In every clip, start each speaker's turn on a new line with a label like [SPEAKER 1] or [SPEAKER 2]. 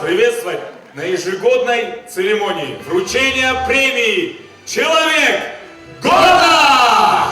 [SPEAKER 1] приветствовать на ежегодной церемонии вручения премии «Человек года».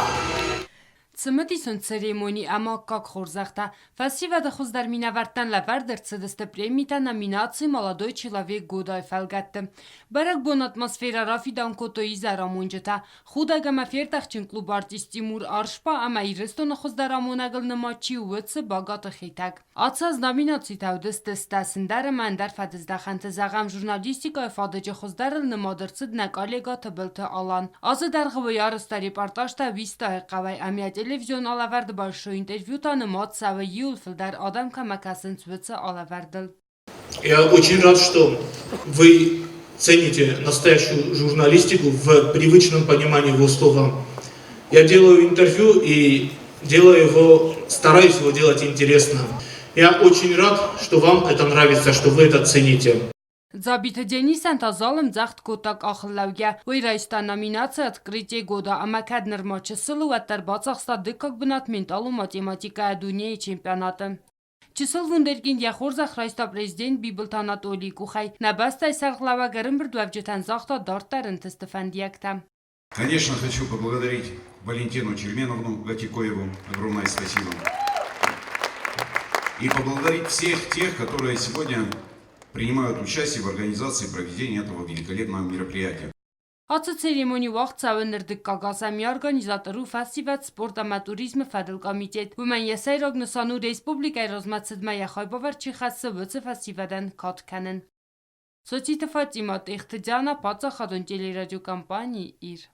[SPEAKER 2] Цմտիսուն цերեմոնի ամակակ խորզախտա фестивада խոզդար մինավարտան լավար դրցդստը պրեմիտա номинации «Молодой человек года» фалгатты. Барак бон атмосфера Рафидан Котои зарамонջта. Խուդագամա фертахчин клуб артист Тимур Аршпа ama իրստոնը խոզդար ամոնագլ նմաչի ուվծը բագատը խետակ. Ացած номинации таудստը ստասնդարը մանդար ֆադզդախանտը զաղամ ժուրնալիստիկա ֆադջը խոզդարը նմադրցդ նակալեգա թբլթը ալան. Ազը դարղվոյ արստարի պարտաշտա վիստա հեղավայ ամյա Телевизион алавард большой интервью таны мод савы юлфилдар адам камакасын цвыца алавардыл.
[SPEAKER 3] Я очень рад, что вы цените настоящую журналистику в привычном понимании его слова. Я делаю интервью и стараюсь его делать интересно. Я очень рад, что вам это нравится, что вы это цените.
[SPEAKER 2] Ձաբիթը Դենիսան տազալım ձախտ կոտակ ախլավգա վայրայստան նոմինացիա открытие года ամակad նրմաչը սլուատար բացախստա դկակ բնատ մենտալու математика դունիայի չեմպիոնատը Чисел вундеркин яхорза храйста президент Библтанат Оли Кухай набаста сархлава гарымбрдвавджетан захта дартарын тестефандиякта.
[SPEAKER 4] Конечно, хочу поблагодарить Валентину Черменовну Гатикоеву. Огромное спасибо. И поблагодарить всех тех, которые сегодня принимают участие в организации проведения этого великолепного мероприятия.
[SPEAKER 2] Ացը ցերեմոնի վաղ ցավներ դկկագասամի օրգանիզատորու ֆեստիվալ սպորտամատուրիզմը ֆադլ կոմիտետ Women Yesayrog նսանու ռեսպուբլիկայի ռազմացդմա яхայբավար չիխասը վծը ֆեստիվալն կատքանն Սոցիտը Ֆատիմա Տեխտջանա պացախադոն տելերադիոկամպանիի իր